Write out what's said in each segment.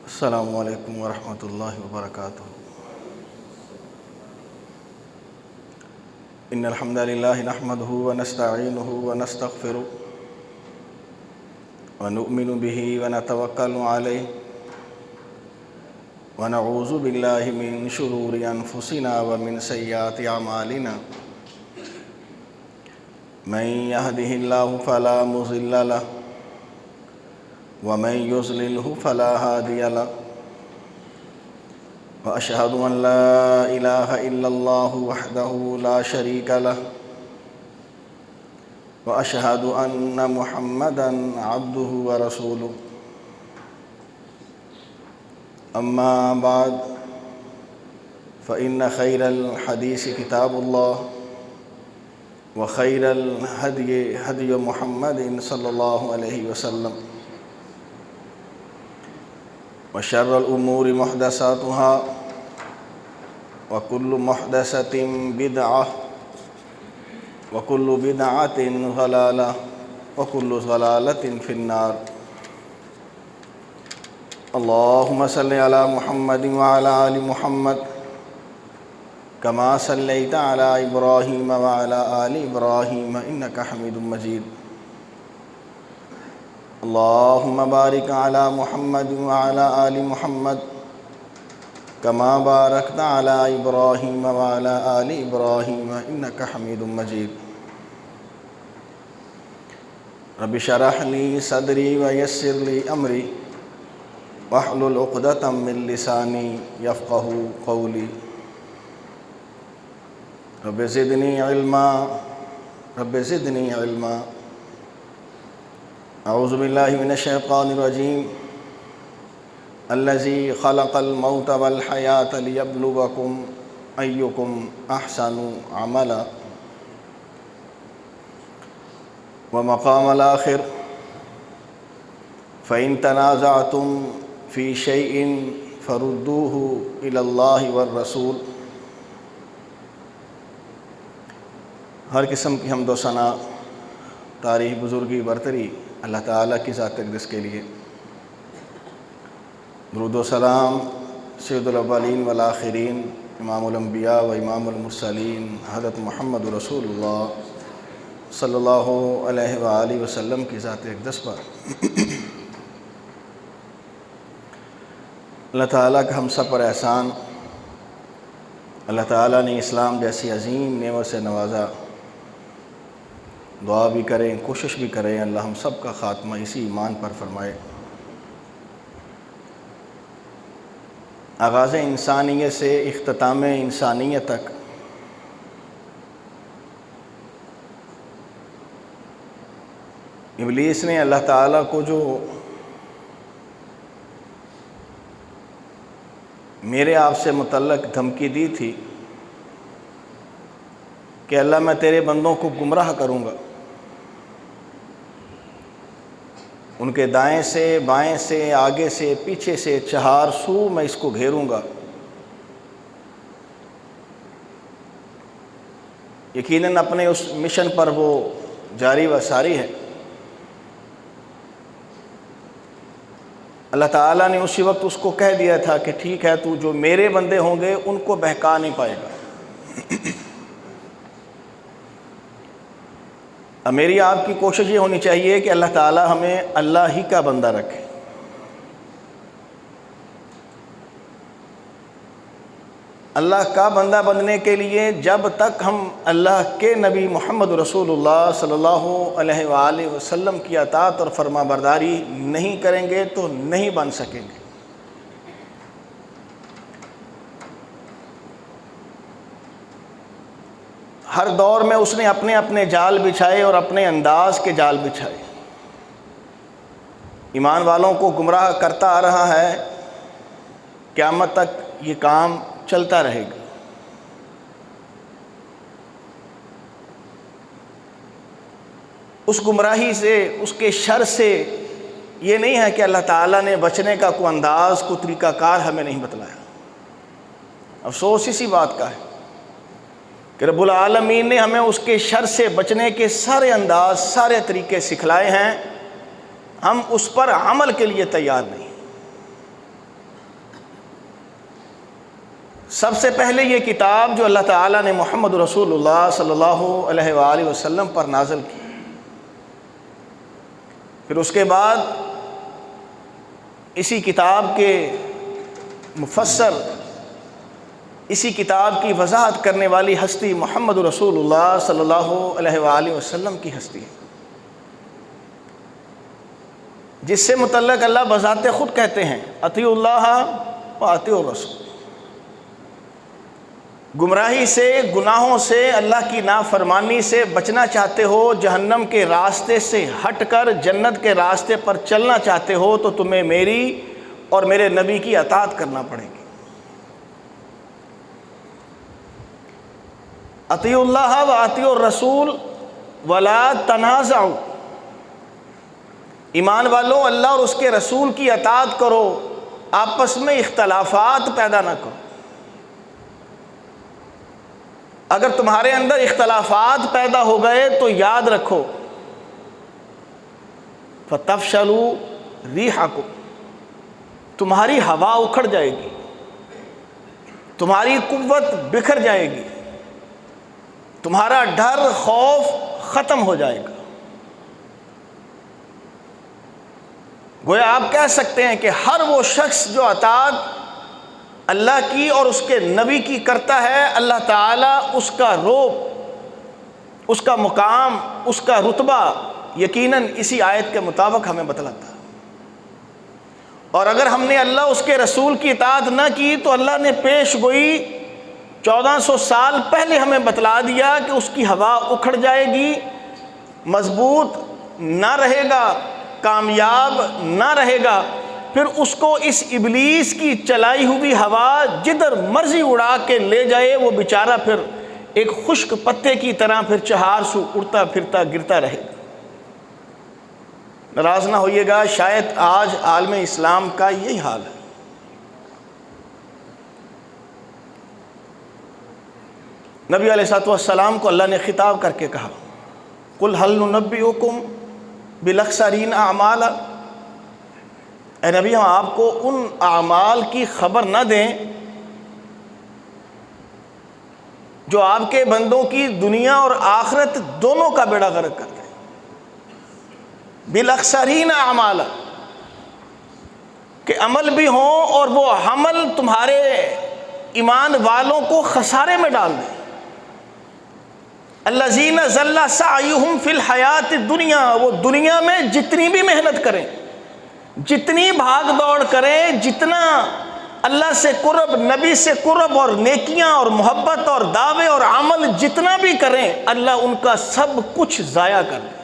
السلام علیکم ورحمۃ اللہ وبرکاتہ۔ ان الحمد للہ نحمده ونستعینه ونستغفره ونؤمن به ونتوکل علیہ ونعوذ باللہ من شرور انفسنا ومن سیئات اعمالنا من يهده اللہ فلا مضل له ومن يضلله فلا هادي له وأشهد أن لا إله إلا الله وحده لا شريك له وأشهد أن محمدًا عبده ورسوله أما بعد فإن خير الحديث كتاب الله وخير الهدي هدي محمد صلى الله عليه وسلم وشر الأمور محدثاتها وكل محدثة بدعة وكل بدعة ضلالة وكل ضلالة في النار۔ اللهم صل على محمد وعلى آل محمد كما صليت على إبراهيم وعلى آل إبراهيم إنك حميد مجيد۔ اللهم بارك على محمد وعلى آل محمد كما باركت على إبراهيم وعلى آل إبراهيم إنك حميد مجيد۔ رب اشرح لي صدري ويسر لي أمري واحلل عقدة من لساني يفقهوا قولي۔ رب زدني علما رب زدني علما۔ اعوذ باللہ من الشیطان الرجیم۔ الذی خلق الموت والحیاة لیبلوکم ایکم احسن عملا۔ ومقام الآخر فإن تنازعتم فی شیء فردوه الی اللہ والرسول۔ ہر قسم کی حمد و ثنا، تعریف، بزرگی، برتری اللہ تعالیٰ کی ذات اقدس کے لیے۔ درود و سلام سید الاولین والآخرین، امام الانبیاء و امام المرسلین حضرت محمد رسول اللہ صلی اللہ علیہ وآلہ وسلم کی ذات اقدس پر۔ اللہ تعالیٰ کا ہم سب پر احسان، اللہ تعالیٰ نے اسلام جیسی عظیم نعمت سے نوازا۔ دعا بھی کریں، کوشش بھی کریں اللہ ہم سب کا خاتمہ اسی ایمان پر فرمائے۔ آغاز انسانیت سے اختتام انسانیت تک ابلیس نے اللہ تعالیٰ کو جو میرے آپ سے متعلق دھمکی دی تھی کہ اللہ میں تیرے بندوں کو گمراہ کروں گا، ان کے دائیں سے، بائیں سے، آگے سے، پیچھے سے، چہار سو میں اس کو گھیروں گا۔ یقیناً اپنے اس مشن پر وہ جاری و ساری ہے۔ اللہ تعالیٰ نے اسی وقت اس کو کہہ دیا تھا کہ ٹھیک ہے، تو جو میرے بندے ہوں گے ان کو بہکا نہیں پائے گا۔ اب میری آپ کی کوشش یہ ہونی چاہیے کہ اللہ تعالیٰ ہمیں اللہ ہی کا بندہ رکھے۔ اللہ کا بندہ بننے کے لیے جب تک ہم اللہ کے نبی محمد رسول اللہ صلی اللہ علیہ وآلہ وسلم کی اطاعت اور فرما برداری نہیں کریں گے تو نہیں بن سکیں گے۔ ہر دور میں اس نے اپنے اپنے جال بچھائے اور اپنے انداز کے جال بچھائے۔ ایمان والوں کو گمراہ کرتا آ رہا ہے، قیامت تک یہ کام چلتا رہے گا۔ اس گمراہی سے، اس کے شر سے یہ نہیں ہے کہ اللہ تعالیٰ نے بچنے کا کوئی انداز، کوئی طریقہ کار ہمیں نہیں بتلایا۔ افسوس اسی بات کا ہے کہ رب العالمین نے ہمیں اس کے شر سے بچنے کے سارے انداز، سارے طریقے سکھلائے ہیں، ہم اس پر عمل کے لیے تیار نہیں۔ سب سے پہلے یہ کتاب جو اللہ تعالیٰ نے محمد رسول اللہ صلی اللہ علیہ وآلہ وسلم پر نازل کی، پھر اس کے بعد اسی کتاب کے مفسر، اسی کتاب کی وضاحت کرنے والی ہستی محمد رسول اللہ صلی اللہ علیہ وآلہ وسلم کی ہستی ہے، جس سے متعلق اللہ بذات خود کہتے ہیں اطیعوا اللہ و اطیعوا الرسول۔ گمراہی سے، گناہوں سے، اللہ کی نافرمانی سے بچنا چاہتے ہو، جہنم کے راستے سے ہٹ کر جنت کے راستے پر چلنا چاہتے ہو، تو تمہیں میری اور میرے نبی کی اطاعت کرنا پڑے گی۔ اطیعوا اللہ و اطیعوا الرسول ولا تنازعوا، ایمان والوں اللہ اور اس کے رسول کی اطاعت کرو، آپس میں اختلافات پیدا نہ کرو۔ اگر تمہارے اندر اختلافات پیدا ہو گئے تو یاد رکھو فَتَفْشَلُوا رِيحَكُمْ، تمہاری ہوا اکھڑ جائے گی، تمہاری قوت بکھر جائے گی، تمہارا ڈر خوف ختم ہو جائے گا۔ گویا آپ کہہ سکتے ہیں کہ ہر وہ شخص جو اطاعت اللہ کی اور اس کے نبی کی کرتا ہے، اللہ تعالیٰ اس کا رعب، اس کا مقام، اس کا رتبہ یقیناً اسی آیت کے مطابق ہمیں بتلاتا ہے۔ اور اگر ہم نے اللہ اس کے رسول کی اطاعت نہ کی تو اللہ نے پیش گوئی 1400 سال پہلے ہمیں بتلا دیا کہ اس کی ہوا اکھڑ جائے گی، مضبوط نہ رہے گا، کامیاب نہ رہے گا، پھر اس کو اس ابلیس کی چلائی ہوئی ہوا جدھر مرضی اڑا کے لے جائے، وہ بیچارہ پھر ایک خشک پتے کی طرح پھر چہار سو اڑتا پھرتا گرتا رہے گا۔ ناراض نہ ہوئیے گا، شاید آج عالم اسلام کا یہی حال ہے۔ نبی علیہ الصلوۃ والسلام کو اللہ نے خطاب کر کے کہا قُلْ هَلْ نُنَبِّئُكُمْ بِالْأَخْسَرِينَ أَعْمَالًا، اے نبی ہم آپ کو ان اعمال کی خبر نہ دیں جو آپ کے بندوں کی دنیا اور آخرت دونوں کا بیڑا غرق کر دیں۔ بالاخسرین اعمالا، کہ عمل بھی ہوں اور وہ عمل تمہارے ایمان والوں کو خسارے میں ڈال دیں۔ الذین ضل سعیہم فی الحیات الدنیا، وہ دنیا میں جتنی بھی محنت کریں، جتنی بھاگ دوڑ کریں، جتنا اللہ سے قرب، نبی سے قرب اور نیکیاں اور محبت اور دعوے اور عمل جتنا بھی کریں، اللہ ان کا سب کچھ ضائع کر دے۔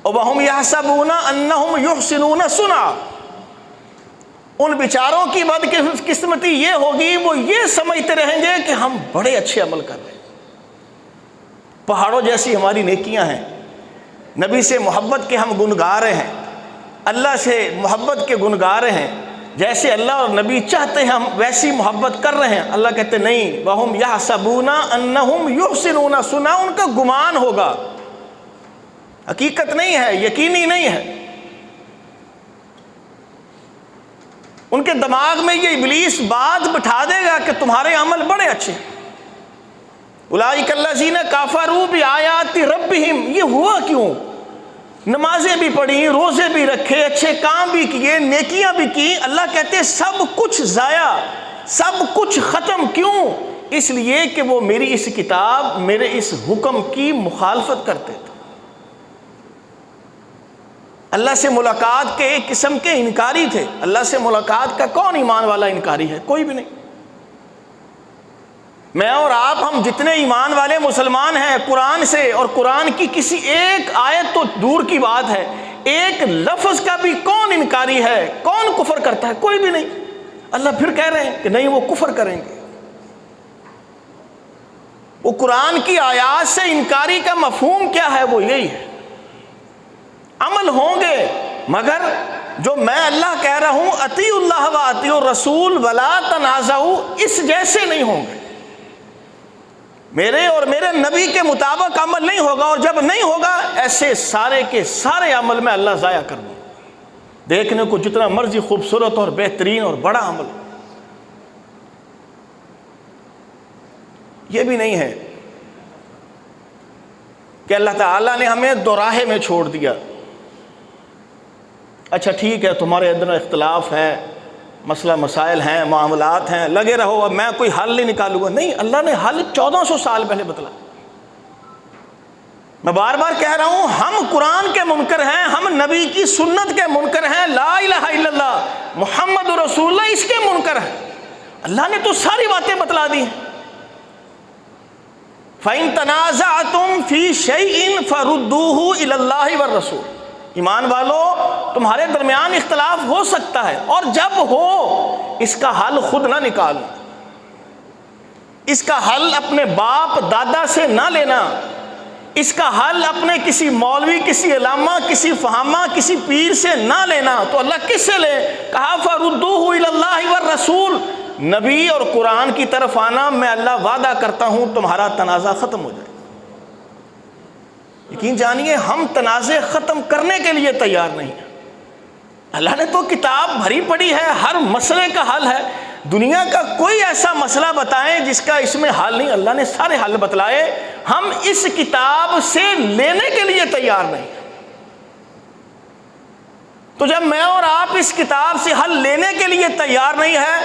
وَهُمْ يَحْسَبُونَ أَنَّهُمْ يُحْسِنُونَ صُنْعًا، ان بیچاروں کی بدقسمتی یہ ہوگی، وہ یہ سمجھتے رہیں گے کہ ہم بڑے اچھے عمل کر رہے ہیں، پہاڑوں جیسی ہماری نیکیاں ہیں، نبی سے محبت کے ہم گنگارے ہیں، اللہ سے محبت کے گنگارے ہیں، جیسے اللہ اور نبی چاہتے ہیں ہم ویسی محبت کر رہے ہیں۔ اللہ کہتے نہیں، وَهُمْ يَحْسَبُونَ أَنَّهُمْ يُحْسِنُونَ صُنْعًا، ان کا گمان ہوگا، حقیقت نہیں ہے، یقینی نہیں ہے۔ ان کے دماغ میں یہ ابلیس بات بٹھا دے گا کہ تمہارے عمل بڑے اچھے ہیں۔ اولئک الذین کفروا بآیات ربہم، یہ ہوا کیوں؟ نمازیں بھی پڑھی، روزے بھی رکھے، اچھے کام بھی کیے، نیکیاں بھی کی، اللہ کہتے سب کچھ ضائع، سب کچھ ختم۔ کیوں؟ اس لیے کہ وہ میری اس کتاب، میرے اس حکم کی مخالفت کرتے تھے، اللہ سے ملاقات کے ایک قسم کے انکاری تھے۔ اللہ سے ملاقات کا کون ایمان والا انکاری ہے؟ کوئی بھی نہیں۔ میں اور آپ، ہم جتنے ایمان والے مسلمان ہیں، قرآن سے اور قرآن کی کسی ایک آیت تو دور کی بات ہے، ایک لفظ کا بھی کون انکاری ہے؟ کون کفر کرتا ہے؟ کوئی بھی نہیں۔ اللہ پھر کہہ رہے ہیں کہ نہیں، وہ کفر کریں گے۔ وہ قرآن کی آیات سے انکاری کا مفہوم کیا ہے؟ وہ یہی ہے، عمل ہوں گے مگر جو میں اللہ کہہ رہا ہوں اطیعوا اللہ و اطیعوا الرسول ولا تنازعوا، اس جیسے نہیں ہوں گے، میرے اور میرے نبی کے مطابق عمل نہیں ہوگا، اور جب نہیں ہوگا ایسے سارے کے سارے عمل میں اللہ ضائع کر دوں۔ دیکھنے کو جتنا مرضی خوبصورت اور بہترین اور بڑا عمل، یہ بھی نہیں ہے کہ اللہ تعالیٰ نے ہمیں دوراہے میں چھوڑ دیا. اچھا ٹھیک ہے، تمہارے اندر اختلاف ہے، مسئلہ مسائل ہیں، معاملات ہیں، لگے رہو، اب میں کوئی حل نہیں نکالوں گا. نہیں، اللہ نے حل 1400 سال پہلے بتلا. میں بار بار کہہ رہا ہوں، ہم قرآن کے منکر ہیں، ہم نبی کی سنت کے منکر ہیں، لا الہ الا اللہ محمد رسول اللہ اس کے منکر ہیں. اللہ نے تو ساری باتیں بتلا دی ہیں. فَإِن تَنَازَعْتُمْ فِي شَيْءٍ فَرُدُّوهُ إِلَى اللَّهِ وَالرَّسُولِ. ایمان والو، تمہارے درمیان اختلاف ہو سکتا ہے، اور جب ہو اس کا حل خود نہ نکالنا، اس کا حل اپنے باپ دادا سے نہ لینا، اس کا حل اپنے کسی مولوی، کسی علامہ، کسی فہامہ، کسی پیر سے نہ لینا. تو اللہ کس سے لے؟ کہا فَرُدُّوهُ إِلَى اللَّهِ وَالرَّسُولِ. نبی اور قرآن کی طرف آنا، میں اللہ وعدہ کرتا ہوں تمہارا تنازع ختم ہو جائے. یقین جانیے، ہم تنازع ختم کرنے کے لیے تیار نہیں ہیں. اللہ نے تو کتاب بھری پڑی ہے، ہر مسئلے کا حل ہے. دنیا کا کوئی ایسا مسئلہ بتائیں جس کا اس میں حل نہیں. اللہ نے سارے حل بتلائے. ہم اس کتاب سے لینے کے لیے تیار نہیں. تو جب میں اور آپ اس کتاب سے حل لینے کے لیے تیار نہیں ہے،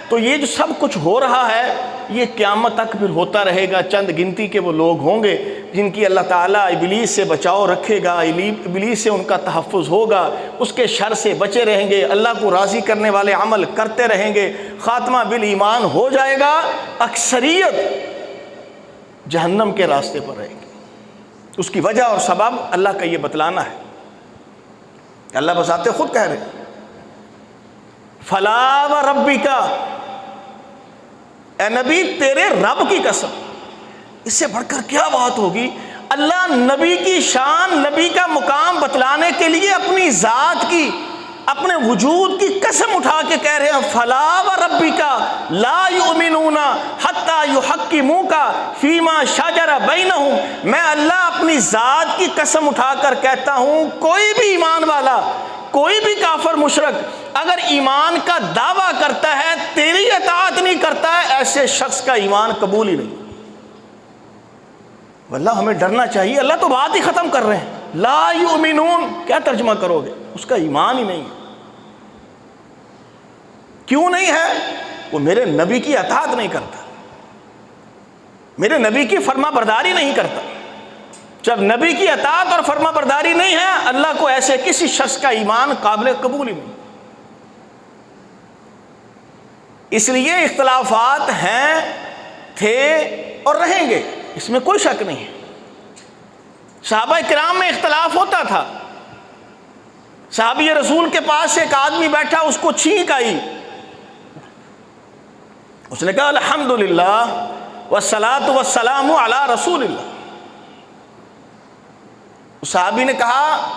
تو یہ جو سب کچھ ہو رہا ہے یہ قیامت تک پھر ہوتا رہے گا. چند گنتی کے وہ لوگ ہوں گے جن کی اللہ تعالیٰ ابلیس سے بچاؤ رکھے گا، ابلیس سے ان کا تحفظ ہوگا، اس کے شر سے بچے رہیں گے، اللہ کو راضی کرنے والے عمل کرتے رہیں گے، خاتمہ بالایمان ہو جائے گا. اکثریت جہنم کے راستے پر رہے گی. اس کی وجہ اور سبب اللہ کا یہ بتلانا ہے. اللہ بذات خود کہہ رہے ہیں، فلا وربک، اے نبی تیرے رب کی قسم. اس سے بڑھ کر کیا بات ہوگی؟ اللہ نبی کی شان، نبی کا مقام بتلانے کے لیے اپنی ذات کی، اپنے وجود کی قسم اٹھا کے کہہ رہے ہیں فلا وربک لا یؤمنون حتی یحکموک فیما شجر بینہم. میں اللہ اپنی ذات کی قسم اٹھا کر کہتا ہوں، کوئی بھی ایمان والا، کوئی بھی کافر مشرک اگر ایمان کا دعویٰ کرتا ہے، تیری اطاعت نہیں کرتا ہے، ایسے شخص کا ایمان قبول ہی نہیں. واللہ ہمیں ڈرنا چاہیے. اللہ تو بات ہی ختم کر رہے ہیں. لا یؤمنون کیا ترجمہ کرو گے؟ اس کا ایمان ہی نہیں ہے. کیوں نہیں ہے؟ وہ میرے نبی کی اطاعت نہیں کرتا، میرے نبی کی فرما برداری نہیں کرتا. جب نبی کی اطاعت اور فرما برداری نہیں ہے، اللہ کو ایسے کسی شخص کا ایمان قابل قبول ہی نہیں. اس لیے اختلافات ہیں، تھے اور رہیں گے، اس میں کوئی شک نہیں ہے. صحابہ کرام میں اختلاف ہوتا تھا. صحابی رسول کے پاس ایک آدمی بیٹھا، اس کو چھینک آئی، اس نے کہا الحمدللہ والصلاۃ والسلام علی رسول اللہ. صحابی نے کہا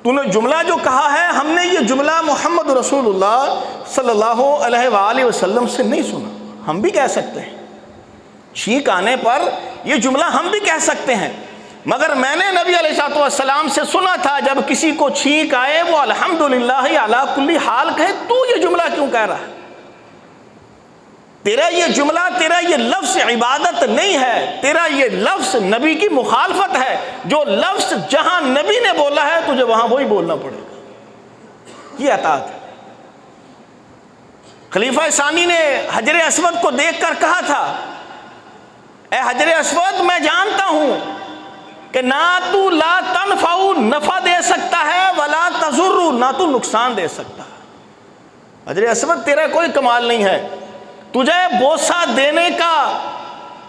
تو نے جملہ جو کہا ہے، ہم نے یہ جملہ محمد رسول اللہ صلی اللہ علیہ وآلہ وسلم سے نہیں سنا. ہم بھی کہہ سکتے ہیں، چھینک آنے پر یہ جملہ ہم بھی کہہ سکتے ہیں، مگر میں نے نبی علیہ السلام سے سنا تھا جب کسی کو چھینک آئے وہ الحمدللہ علی کل حال کہے. تو یہ جملہ کیوں کہہ رہا ہے؟ تیرا یہ جملہ، تیرا یہ لفظ عبادت نہیں ہے، تیرا یہ لفظ نبی کی مخالفت ہے. جو لفظ جہاں نبی نے بولا ہے تجھے وہاں وہی بولنا پڑے گا. یہ اطاعت ہے. خلیفہ ثانی نے حجر اسود کو دیکھ کر کہا تھا، اے حجر اسود میں جانتا ہوں کہ نہ تو لا تنفع نفع دے سکتا ہے ولا تضر، نہ تو نقصان دے سکتا. حجر اسود تیرا کوئی کمال نہیں ہے. تجھے بوسہ دینے کا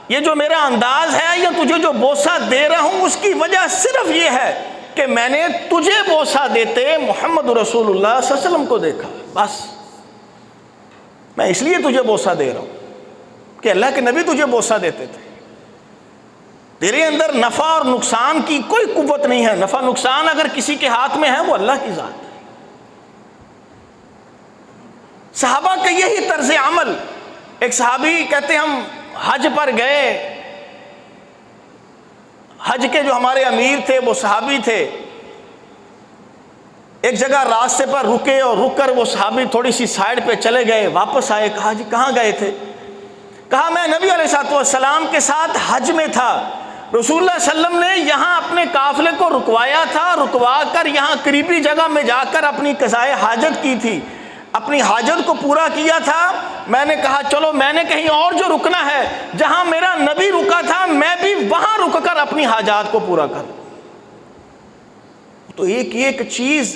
یہ جو میرا انداز ہے، یا تجھے جو بوسہ دے رہا ہوں اس کی وجہ صرف یہ ہے کہ میں نے تجھے بوسہ دیتے محمد رسول اللہ صلی اللہ علیہ وسلم کو دیکھا. بس میں اس لیے تجھے بوسہ دے رہا ہوں کہ اللہ کے نبی تجھے بوسہ دیتے تھے. تیرے اندر نفع اور نقصان کی کوئی قوت نہیں ہے. نفع نقصان اگر کسی کے ہاتھ میں ہے وہ اللہ کی ذات ہے. صحابہ کا یہی طرز عمل. ایک صحابی کہتے ہم حج پر گئے، حج کے جو ہمارے امیر تھے وہ صحابی تھے. ایک جگہ راستے پر رکے اور رک کر وہ صحابی تھوڑی سی سائڈ پہ چلے گئے، واپس آئے. کہا جی کہاں گئے تھے؟ کہا میں نبی علیہ الصلوۃ والسلام کے ساتھ حج میں تھا، رسول اللہ صلی اللہ علیہ وسلم نے یہاں اپنے قافلے کو رکوایا تھا، رکوا کر یہاں قریبی جگہ میں جا کر اپنی قضائے حاجت کی تھی، اپنی حاجت کو پورا کیا تھا۔ میں نے کہا چلو میں نے کہیں اور جو رکنا ہے، جہاں میرا نبی رکا تھا میں بھی وہاں رک کر اپنی حاجات کو پورا کروں۔ تو ایک ایک چیز،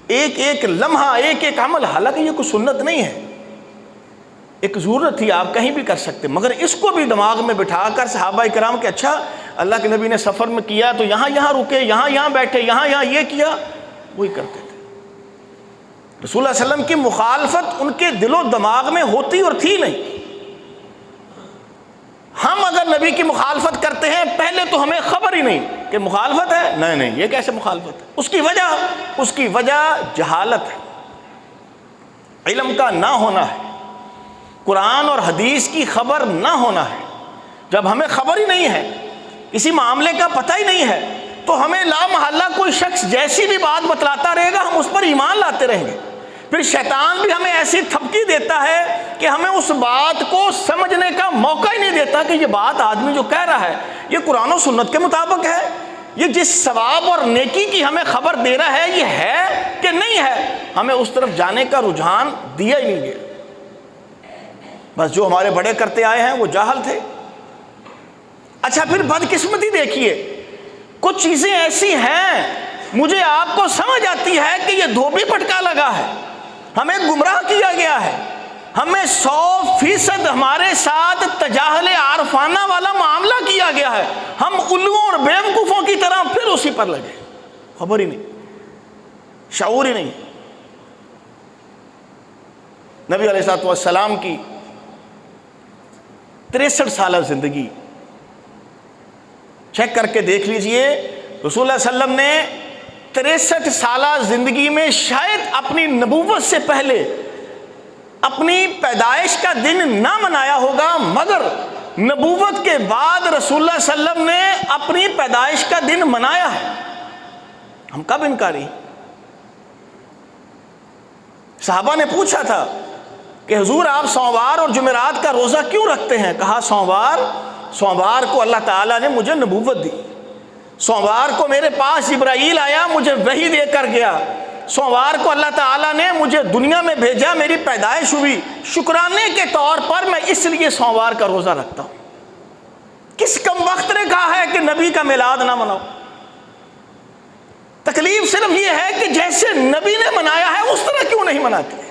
ایک ایک لمحہ، ایک ایک عمل، حالانکہ یہ کوئی سنت نہیں ہے، ایک ضرورت تھی، آپ کہیں بھی کر سکتے، مگر اس کو بھی دماغ میں بٹھا کر صحابہ کرام کہ اچھا اللہ کے نبی نے سفر میں کیا تو یہاں یہاں رکے، یہاں یہاں بیٹھے، یہاں یہاں یہ کیا، وہی کرتے تھے۔ رسول اللہ صلی اللہ علیہ وسلم کی مخالفت ان کے دل و دماغ میں ہوتی اور تھی نہیں۔ ہم اگر نبی کی مخالفت کرتے ہیں پہلے تو ہمیں خبر ہی نہیں کہ مخالفت ہے، نہیں یہ کیسے مخالفت ہے، اس کی وجہ جہالت ہے، علم کا نہ ہونا ہے، قرآن اور حدیث کی خبر نہ ہونا ہے۔ جب ہمیں خبر ہی نہیں ہے، کسی معاملے کا پتہ ہی نہیں ہے، تو ہمیں لا محالہ کوئی شخص جیسی بھی بات بتلاتا رہے گا ہم اس پر ایمان لاتے رہیں گے۔ پھر شیطان بھی ہمیں ایسی تھپکی دیتا ہے کہ ہمیں اس بات کو سمجھنے کا موقع ہی نہیں دیتا کہ یہ بات آدمی جو کہہ رہا ہے یہ قرآن و سنت کے مطابق ہے، یہ جس ثواب اور نیکی کی ہمیں خبر دے رہا ہے یہ ہے کہ نہیں ہے، ہمیں اس طرف جانے کا رجحان دیا ہی نہیں گیا۔ بس جو ہمارے بڑے کرتے آئے ہیں وہ جاہل تھے۔ اچھا پھر بدقسمتی دیکھیے، کچھ چیزیں ایسی ہیں مجھے آپ کو سمجھ آتی ہے کہ یہ دھوبی پٹکا لگا ہے، ہمیں گمراہ کیا گیا ہے، ہمیں 100% ہمارے ساتھ تجاہل عارفانہ والا معاملہ کیا گیا ہے، ہم الووں اور بیوقوفوں کی طرح پھر اسی پر لگے، خبر ہی نہیں، شعور ہی نہیں۔ نبی علیہ الصلوۃ والسلام کی 63 سالہ زندگی چیک کر کے دیکھ لیجئے، رسول اللہ صلی اللہ علیہ وسلم نے 63 سالہ زندگی میں شاید اپنی نبوت سے پہلے اپنی پیدائش کا دن نہ منایا ہوگا، مگر نبوت کے بعد رسول اللہ صلی اللہ علیہ وسلم نے اپنی پیدائش کا دن منایا ہے۔ ہم کب انکاری؟ صحابہ نے پوچھا تھا کہ حضور آپ سوموار اور جمعرات کا روزہ کیوں رکھتے ہیں؟ کہا سوموار کو اللہ تعالیٰ نے مجھے نبوت دی، سوموار کو میرے پاس جبرائیل آیا مجھے وحی دے کر گیا، سوموار کو اللہ تعالیٰ نے مجھے دنیا میں بھیجا، میری پیدائش ہوئی، شکرانے کے طور پر میں اس لیے سوموار کا روزہ رکھتا ہوں۔ کس کم وقت نے کہا ہے کہ نبی کا میلاد نہ مناؤ؟ تکلیف صرف یہ ہے کہ جیسے نبی نے منایا ہے اس طرح کیوں نہیں مناتے؟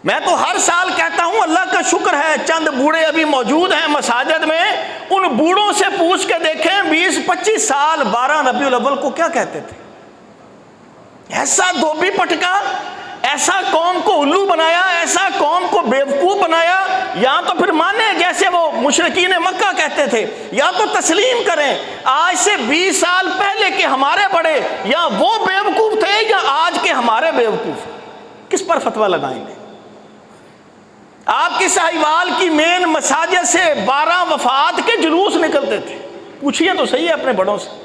میں تو ہر سال کہتا ہوں اللہ کا شکر ہے چند بوڑھے ابھی موجود ہیں مساجد میں، ان بوڑھوں سے پوچھ کے دیکھیں 20-25 سال 12 ربیع الاول کو کیا کہتے تھے؟ ایسا دھوبی پٹکا، ایسا قوم کو الو بنایا، ایسا قوم کو بیوقوف بنایا، یا تو پھر مانیں جیسے وہ مشرکین مکہ کہتے تھے، یا تو تسلیم کریں آج سے 20 سال پہلے کے ہمارے بڑے یا وہ بیوقوف تھے یا آج کے ہمارے بیوقوف، کس پر فتویٰ لگائیں گے؟ آپ کی ساہیوال کی مین مساجد سے 12 وفات کے جلوس نکلتے تھے، پوچھئے تو صحیح ہے اپنے بڑوں سے۔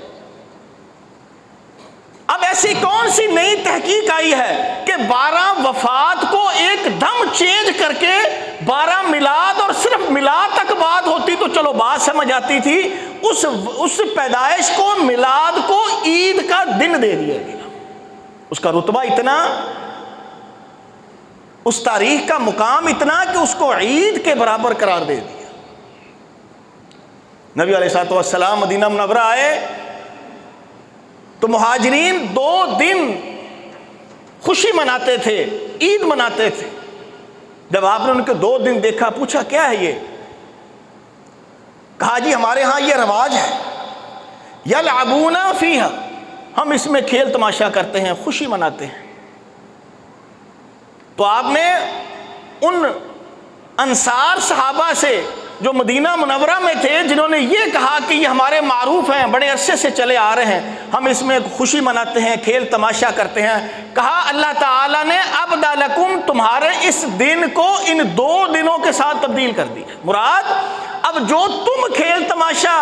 اب ایسی کون سی نئی تحقیق آئی ہے کہ 12 وفات کو ایک دم چینج کر کے 12 میلاد، اور صرف میلاد تک بات ہوتی تو چلو بات سمجھ آتی تھی، اس پیدائش کو میلاد کو عید کا دن دے دیا گیا، اس کا رتبہ اتنا، اس تاریخ کا مقام اتنا کہ اس کو عید کے برابر قرار دے دیا۔ نبی علیہ الصلوۃ والسلام مدینہ منورہ آئے تو مہاجرین 2 دن خوشی مناتے تھے، عید مناتے تھے۔ جب آپ نے ان کے 2 دن دیکھا، پوچھا کیا ہے یہ؟ کہا جی ہمارے ہاں یہ رواج ہے، یلعبون فیہا، ہم اس میں کھیل تماشا کرتے ہیں، خوشی مناتے ہیں۔ تو آپ نے ان انصار صحابہ سے جو مدینہ منورہ میں تھے جنہوں نے یہ کہا کہ یہ ہمارے معروف ہیں، بڑے عرصے سے چلے آ رہے ہیں، ہم اس میں خوشی مناتے ہیں، کھیل تماشا کرتے ہیں، کہا اللہ تعالیٰ نے ابدا لکم، تمہارے اس دن کو ان 2 دنوں کے ساتھ تبدیل کر دیا۔ مراد اب جو تم کھیل تماشا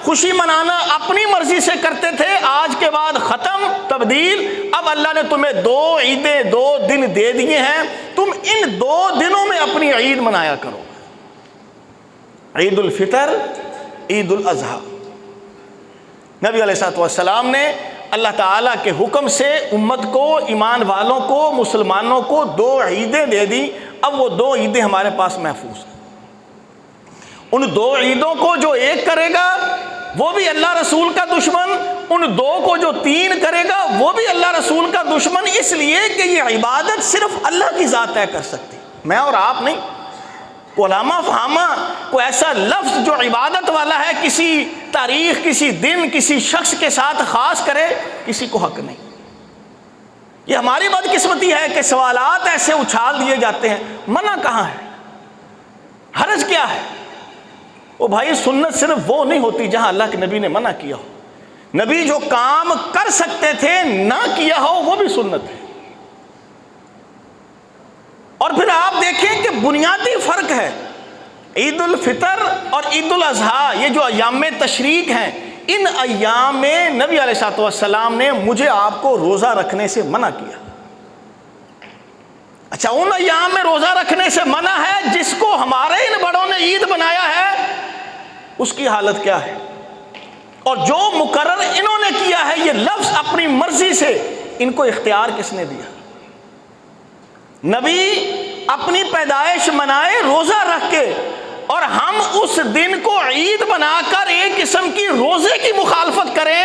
خوشی منانا اپنی مرضی سے کرتے تھے، آج کے بعد ختم، تبدیل، اب اللہ نے تمہیں 2 عیدیں 2 دن دے دیے ہیں، تم ان 2 دنوں میں اپنی عید منایا کرو۔ عید الفطر، عید الاضحیٰ۔ نبی علیہ الصلوۃ والسلام نے اللہ تعالیٰ کے حکم سے امت کو، ایمان والوں کو، مسلمانوں کو 2 عیدیں دے دی۔ اب وہ 2 عیدیں ہمارے پاس محفوظ ہیں۔ ان 2 عیدوں کو جو ایک کرے گا وہ بھی اللہ رسول کا دشمن، ان 2 کو جو 3 کرے گا وہ بھی اللہ رسول کا دشمن، اس لیے کہ یہ عبادت صرف اللہ کی ذات طے کر سکتی، میں اور آپ نہیں۔ علماء فہمہ کوئی ایسا لفظ جو عبادت والا ہے کسی تاریخ، کسی دن، کسی شخص کے ساتھ خاص کرے، کسی کو حق نہیں۔ یہ ہماری بدقسمتی ہے کہ سوالات ایسے اچھال دیے جاتے ہیں، منع کہاں ہے، حرج کیا ہے؟ وہ بھائی سنت صرف وہ نہیں ہوتی جہاں اللہ کے نبی نے منع کیا ہو، نبی جو کام کر سکتے تھے نہ کیا ہو وہ بھی سنت ہے۔ اور پھر آپ دیکھیں کہ بنیادی فرق ہے عید الفطر اور عید الاضحیٰ، یہ جو ایام تشریق ہیں، ان ایام میں نبی علیہ الصلوۃ والسلام نے مجھے آپ کو روزہ رکھنے سے منع کیا۔ اچھا، ان ایام میں روزہ رکھنے سے منع ہے، جس کو ہمارے ان بڑوں نے عید بنایا ہے اس کی حالت کیا ہے؟ اور جو مقرر انہوں نے کیا ہے، یہ لفظ اپنی مرضی سے، ان کو اختیار کس نے دیا؟ نبی اپنی پیدائش منائے روزہ رکھ کے، اور ہم اس دن کو عید بنا کر ایک قسم کی روزے کی مخالفت کریں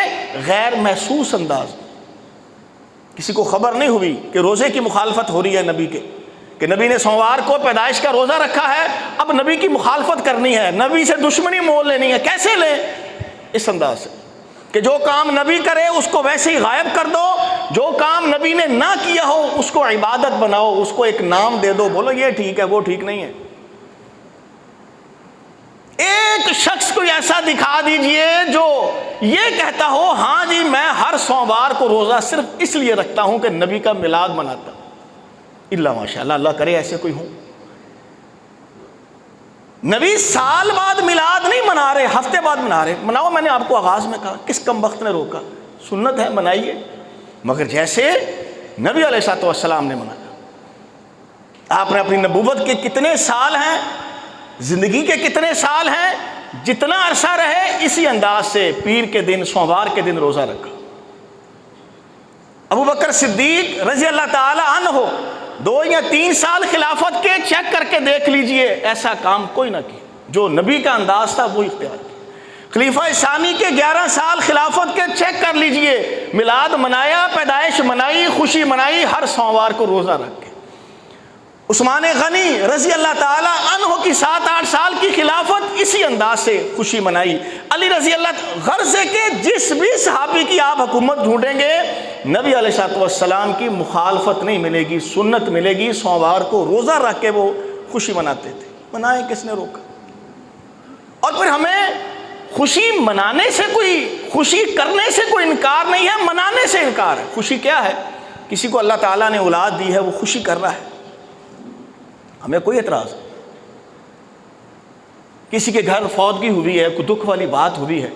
غیر محسوس انداز میں۔ کسی کو خبر نہیں ہوئی کہ روزے کی مخالفت ہو رہی ہے نبی کے، کہ نبی نے سوموار کو پیدائش کا روزہ رکھا ہے، اب نبی کی مخالفت کرنی ہے، نبی سے دشمنی مول لینی ہے۔ کیسے لیں؟ اس انداز سے کہ جو کام نبی کرے اس کو ویسے ہی غائب کر دو، جو کام نبی نے نہ کیا ہو اس کو عبادت بناؤ، اس کو ایک نام دے دو، بولو یہ ٹھیک ہے وہ ٹھیک نہیں ہے۔ ایک شخص کو ایسا دکھا دیجئے جو یہ کہتا ہو ہاں جی میں ہر سوموار کو روزہ صرف اس لیے رکھتا ہوں کہ نبی کا میلاد مناتا ہوں، اللہ ماشاءاللہ، اللہ کرے ایسے کوئی ہوں۔ نبی سال بعد میلاد نہیں منا رہے، ہفتے بعد منا رہے، مناؤ، میں نے آپ کو آغاز میں کہا، کس کم وقت نے روکا؟ سنت ہے، منائیے، مگر جیسے نبی علیہ الصلوۃ والسلام نے منایا۔ آپ نے اپنی نبوت کے کتنے سال ہیں، زندگی کے کتنے سال ہیں، جتنا عرصہ رہے اسی انداز سے پیر کے دن، سوموار کے دن روزہ رکھا۔ ابو بکر صدیق رضی اللہ تعالی عنہ 2 یا 3 سال خلافت کے چیک کر کے دیکھ لیجئے، ایسا کام کوئی نہ کیا، جو نبی کا انداز تھا وہ اختیار کیا۔ خلیفہ ثانی کے 11 سال خلافت کے چیک کر لیجئے، میلاد منایا، پیدائش منائی، خوشی منائی، ہر سوموار کو روزہ رکھ کے۔ عثمان غنی رضی اللہ تعالی عنہ کی 7-8 سال کی خلافت اسی انداز سے خوشی منائی۔ علی رضی اللہ، غرض ہے کہ جس بھی صحابی کی آپ حکومت ڈھونڈیں گے نبی علیہ الصلوۃ والسلام کی مخالفت نہیں ملے گی، سنت ملے گی۔ سوموار کو روزہ رکھ کے وہ خوشی مناتے تھے، منائیں، کس نے روکا؟ اور پھر ہمیں خوشی منانے سے کوئی، خوشی کرنے سے کوئی انکار نہیں ہے، منانے سے انکار ہے۔ خوشی کیا ہے؟ کسی کو اللہ تعالیٰ نے اولاد دی ہے، وہ خوشی کر رہا ہے، ہمیں کوئی اعتراض نہیں۔ کسی کے گھر فوتگی ہوئی ہے، کوئی دکھ والی بات ہوئی ہے،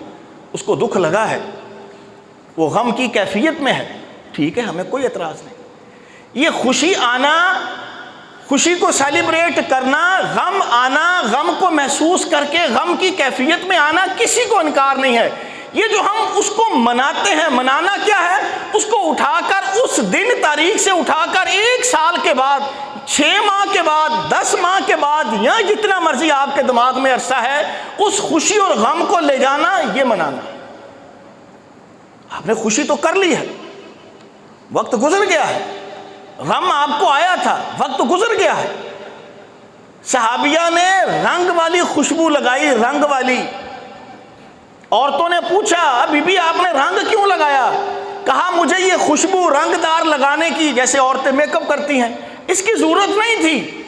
اس کو دکھ لگا ہے، وہ غم کی کیفیت میں ہے، ٹھیک ہے، ہمیں کوئی اعتراض نہیں۔ یہ خوشی آنا، خوشی کو سیلیبریٹ کرنا، غم آنا، غم کو محسوس کر کے غم کی کیفیت میں آنا، کسی کو انکار نہیں ہے۔ یہ جو ہم اس کو مناتے ہیں، منانا کیا ہے؟ اس کو اٹھا کر اس دن تاریخ سے اٹھا کر 1 سال کے بعد، 6 ماہ کے بعد، 10 ماہ کے بعد، یا جتنا مرضی آپ کے دماغ میں عرصہ ہے، اس خوشی اور غم کو لے جانا، یہ منانا۔ آپ نے خوشی تو کر لی ہے، وقت گزر گیا ہے، غم آپ کو آیا تھا، وقت گزر گیا ہے۔ صحابیہ نے رنگ والی خوشبو لگائی، رنگ والی۔ عورتوں نے پوچھا بی بی آپ نے رنگ کیوں لگایا؟ کہا مجھے یہ خوشبو رنگ دار لگانے کی، جیسے عورتیں میک اپ کرتی ہیں، اس کی ضرورت نہیں تھی۔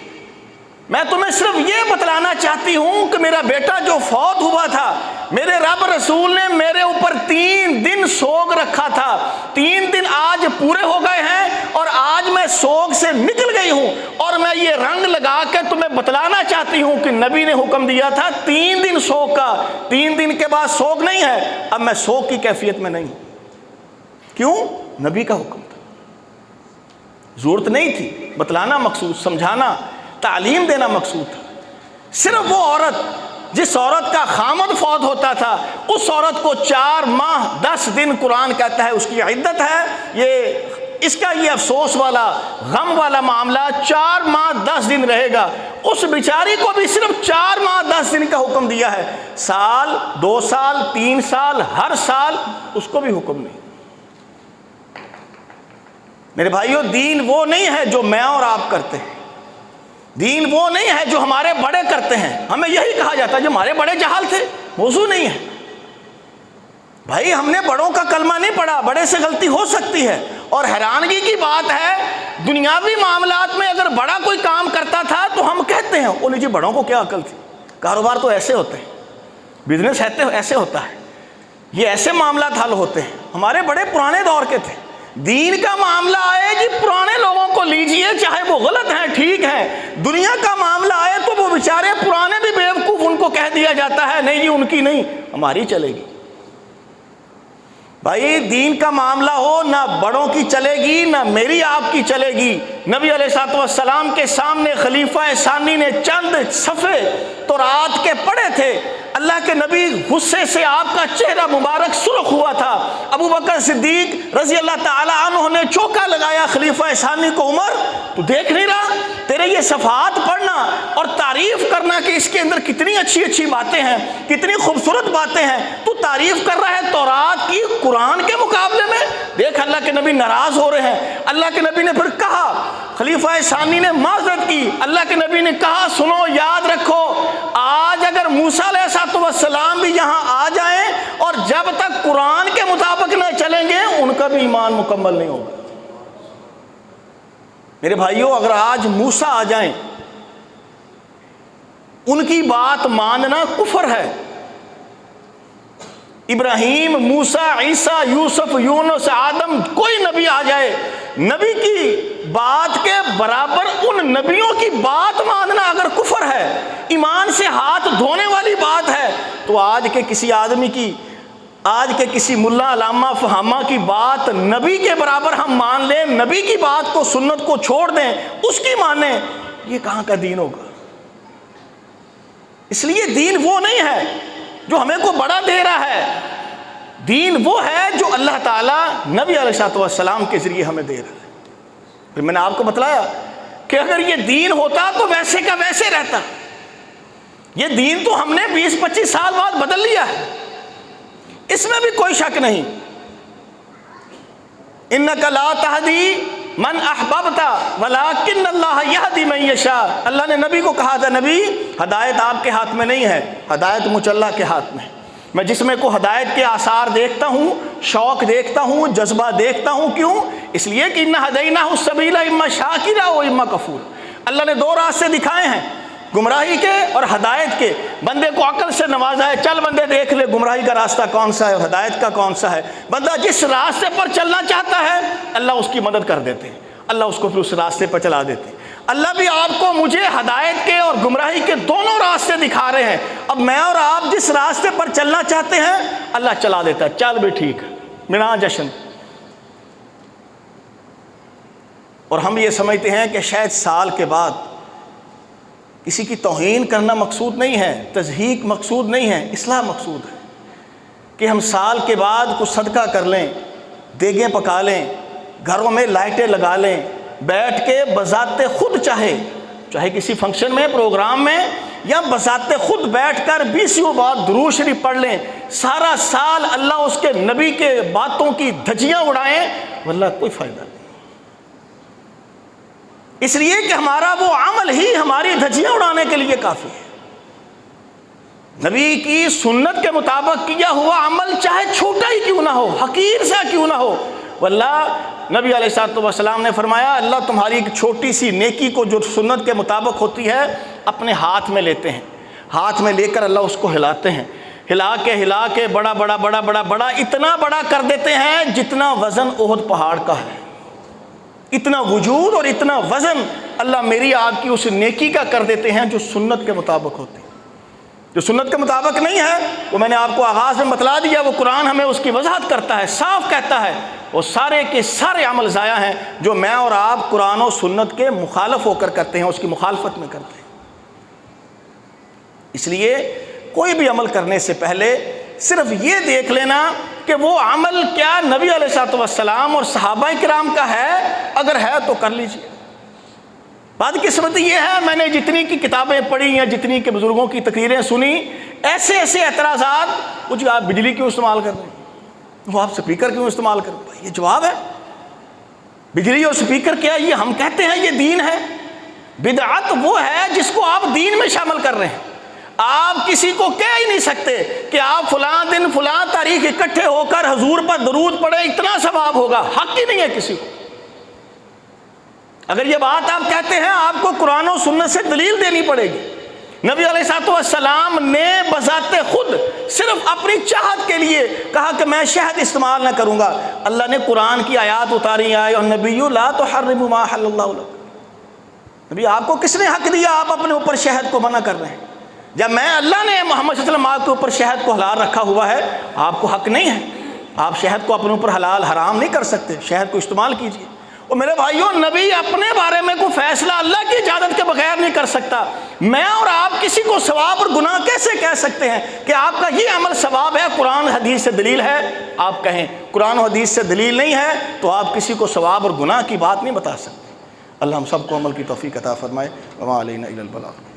میں تمہیں صرف یہ بتلانا چاہتی ہوں کہ میرا بیٹا جو فوت ہوا تھا، میرے رب رسول نے میرے اوپر 3 دن سوگ رکھا تھا، 3 دن آج پورے ہو گئے ہیں، اور آج میں سوگ سے نکل گئی ہوں، اور میں یہ رنگ لگا کے تمہیں بتلانا چاہتی ہوں کہ نبی نے حکم دیا تھا 3 دن سوگ کا، 3 دن کے بعد سوگ نہیں ہے، اب میں سوگ کی کیفیت میں نہیں ہوں۔ کیوں؟ نبی کا حکم تھا، ضرورت نہیں تھی، بتلانا مقصود، سمجھانا، تعلیم دینا مقصود تھا۔ صرف وہ عورت جس عورت کا خامد فوت ہوتا تھا اس عورت کو 4 ماہ 10 دن قرآن کہتا ہے اس کی عدت ہے. اس کا یہ افسوس والا غم والا معاملہ 4 ماہ 10 دن رہے گا. اس بیچاری کو بھی صرف 4 ماہ 10 دن کا حکم دیا ہے. سال 2 سال 3 سال ہر سال اس کو بھی حکم نہیں. میرے بھائیو دین وہ نہیں ہے جو میں اور آپ کرتے ہیں. دین وہ نہیں ہے جو ہمارے بڑے کرتے ہیں. ہمیں یہی کہا جاتا ہے جو ہمارے بڑے جاہل تھے. موضوع نہیں ہے بھائی. ہم نے بڑوں کا کلمہ نہیں پڑھا. بڑے سے غلطی ہو سکتی ہے. اور حیرانگی کی بات ہے دنیاوی معاملات میں اگر بڑا کوئی کام کرتا تھا تو ہم کہتے ہیں وہ جی بڑوں کو کیا عقل تھی. کاروبار تو ایسے ہوتے ہیں, بزنس ایسے ہوتا ہے, یہ ایسے معاملات حل ہوتے ہیں. ہمارے بڑے پرانے دور کے تھے. دین کا معاملہ آئے جی پرانے لوگوں کو لیجئے, چاہے وہ غلط ہیں ٹھیک ہے. دنیا کا معاملہ آئے تو وہ بیچارے پرانے بھی بیوقوف, ان کو کہہ دیا جاتا ہے نہیں جی ان کی نہیں ہماری چلے گی. بھائی دین کا معاملہ ہو نہ بڑوں کی چلے گی نہ میری آپ کی چلے گی. نبی علیہ الصلوۃ والسلام کے سامنے خلیفہ ثانی نے چند صفحے تورات کے پڑھے تھے. اللہ کے نبی غصے سے آپ کا چہرہ مبارک سرخ ہوا تھا. ابو بکر صدیق رضی اللہ تعالی عنہ نے چوکا لگایا خلیفہ ثانی کو, عمر تو دیکھ نہیں رہا تیرے یہ صفحات پڑھنا اور تعریف کرنا کہ اس کے اندر کتنی اچھی اچھی باتیں ہیں, کتنی خوبصورت باتیں ہیں, تو تعریف کر رہا ہے تورات کی قرآن کے مقابلے میں. دیکھ اللہ کے نبی ناراض ہو رہے ہیں. اللہ کے نبی نے پھر کہا, خلیفہ ثانی نے معذرت کی. اللہ کے نبی نے کہا سنو یاد رکھو آج اگر موسیٰ علیہ السلام بھی یہاں آ جائیں اور جب تک قرآن کے مطابق نہ چلیں گے ان کا بھی ایمان مکمل نہیں ہوگا. میرے بھائیوں اگر آج موسیٰ آ جائیں ان کی بات ماننا کفر ہے. ابراہیم, موسیٰ, عیسیٰ, یوسف, یونس, آدم, کوئی نبی آ جائے نبی کی بات کے برابر ان نبیوں کی بات ماننا اگر کفر ہے, ایمان سے ہاتھ دھونے والی بات ہے, تو آج کے کسی آدمی کی, آج کے کسی ملا علامہ فہامہ کی بات نبی کے برابر ہم مان لیں, نبی کی بات کو سنت کو چھوڑ دیں اس کی مانیں, یہ کہاں کا دین ہوگا. اس لیے دین وہ نہیں ہے جو ہمیں کو بڑا دے رہا ہے. دین وہ ہے جو اللہ تعالیٰ نبی علیہ السلام کے ذریعے ہمیں دے رہا ہے. پھر میں نے آپ کو بتلایا کہ اگر یہ دین ہوتا تو ویسے کا ویسے رہتا. یہ دین تو ہم نے 20-25 سال بعد بدل لیا ہے, اس میں بھی کوئی شک نہیں. اِنَّكَ لَا تَهْدِي مَنْ أَحْبَبْتَ وَلَكِنَّ اللَّهَ يَهْدِي مَنْ يَشَاءُ. اللہ نے نبی کو کہا تھا نبی ہدایت آپ کے ہاتھ میں نہیں ہے, ہدایت مجھ اللہ کے ہاتھ میں. میں جس میں کو ہدایت کے آثار دیکھتا ہوں, شوق دیکھتا ہوں, جذبہ دیکھتا ہوں. کیوں؟ اس لیے کہ اِنَّا هَدَيْنَاهُ السَّبِيلَ إِمَّا شَاكِرًا وَإِمَّا كَفُورًا. اللہ نے 2 راستے دکھائے ہیں, گمراہی کے اور ہدایت کے. بندے کو عقل سے نوازا ہے, چل بندے دیکھ لے گمراہی کا راستہ کون سا ہے اور ہدایت کا کون سا ہے. بندہ جس راستے پر چلنا چاہتا ہے اللہ اس کی مدد کر دیتے ہیں, اللہ اس کو پھر اس راستے پر چلا دیتے ہیں. اللہ بھی آپ کو مجھے ہدایت کے اور گمراہی کے دونوں راستے دکھا رہے ہیں. اب میں اور آپ جس راستے پر چلنا چاہتے ہیں اللہ چلا دیتا ہے, چل بھی ٹھیک ہے بنا جشن. اور ہم یہ سمجھتے ہیں کہ شاید سال کے بعد کسی کی توہین کرنا مقصود نہیں ہے, تضحیق مقصود نہیں ہے, اصلاح مقصود ہے. کہ ہم سال کے بعد کچھ صدقہ کر لیں, دیگیں پکا لیں, گھروں میں لائٹیں لگا لیں, بیٹھ کے بذات خود چاہے کسی فنکشن میں, پروگرام میں, یا بذات خود بیٹھ کر 20 بار درود شریف پڑھ لیں. سارا سال اللہ اس کے نبی کے باتوں کی دھجیاں اڑائیں, واللہ کوئی فائدہ نہیں. اس لیے کہ ہمارا وہ عمل ہی ہماری دھجیاں اڑانے کے لیے کافی ہے. نبی کی سنت کے مطابق کیا ہوا عمل چاہے چھوٹا ہی کیوں نہ ہو, حقیر سا کیوں نہ ہو, واللہ نبی علیہ السلام نے فرمایا اللہ تمہاری ایک چھوٹی سی نیکی کو جو سنت کے مطابق ہوتی ہے اپنے ہاتھ میں لیتے ہیں, ہاتھ میں لے کر اللہ اس کو ہلاتے ہیں, ہلا کے بڑا بڑا بڑا بڑا بڑا اتنا بڑا کر دیتے ہیں جتنا وزن احد پہاڑ کا ہے. اتنا وجود اور اتنا وزن اللہ میری آپ کی اس نیکی کا کر دیتے ہیں جو سنت کے مطابق ہوتی ہے. جو سنت کے مطابق نہیں ہے وہ میں نے آپ کو آغاز میں بتلا دیا, وہ قرآن ہمیں اس کی وضاحت کرتا ہے, صاف کہتا ہے وہ سارے کے سارے عمل ضائع ہیں جو میں اور آپ قرآن و سنت کے مخالف ہو کر کرتے ہیں, اس کی مخالفت میں کرتے ہیں. اس لیے کوئی بھی عمل کرنے سے پہلے صرف یہ دیکھ لینا کہ وہ عمل کیا نبی علیہ الصلوۃ والسلام اور صحابہ کرام کا ہے، اگر ہے تو کر لیجیے۔ بدقسمتی یہ ہے، میں نے جتنی کی کتابیں پڑھی یا جتنی کے بزرگوں کی تقریریں سنی، ایسے اعتراضات، وہ جی آپ بجلی کیوں استعمال کر رہے ہیں، وہ آپ سپیکر کیوں استعمال کر رہے ہیں؟ یہ جواب ہے، بجلی اور سپیکر کیا یہ ہم کہتے ہیں یہ دین ہے؟ بدعت وہ ہے جس کو آپ دین میں شامل کر رہے ہیں۔ آپ کسی کو کہہ ہی نہیں سکتے کہ آپ فلاں دن فلاں تاریخ اکٹھے ہو کر حضور پر درود پڑھے، اتنا ثواب ہوگا، حق ہی نہیں ہے کسی کو۔ اگر یہ بات آپ کہتے ہیں، آپ کو قرآن و سنت سے دلیل دینی پڑے گی۔ نبی علیہ الصلوۃ والسلام نے بذات خود صرف اپنی چاہت کے لیے کہا کہ میں شہد استعمال نہ کروں گا۔ اللہ نے قرآن کی آیات اتاری، النبی لا تحرموا ما حل اللہ لکم۔ نبی آپ کو کس نے حق دیا آپ اپنے اوپر شہد کو منع کر رہے ہیں؟ جب میں اللہ نے محمد صلی اللہ علیہ وسلم آپ کے اوپر شہد کو حلال رکھا ہوا ہے، آپ کو حق نہیں ہے، آپ شہد کو اپنے اوپر حلال حرام نہیں کر سکتے، شہد کو استعمال کیجیے۔ اور میرے بھائیوں، نبی اپنے بارے میں کوئی فیصلہ اللہ کی اجازت کے بغیر نہیں کر سکتا۔ میں اور آپ کسی کو ثواب اور گناہ کیسے کہہ سکتے ہیں کہ آپ کا یہ عمل ثواب ہے، قرآن حدیث سے دلیل ہے؟ آپ کہیں قرآن و حدیث سے دلیل نہیں ہے تو آپ کسی کو ثواب اور گناہ کی بات نہیں بتا سکتے۔ اللہ ہم سب کو عمل کی توفیق عطا فرمائے۔ وما علینا الا البلاغ۔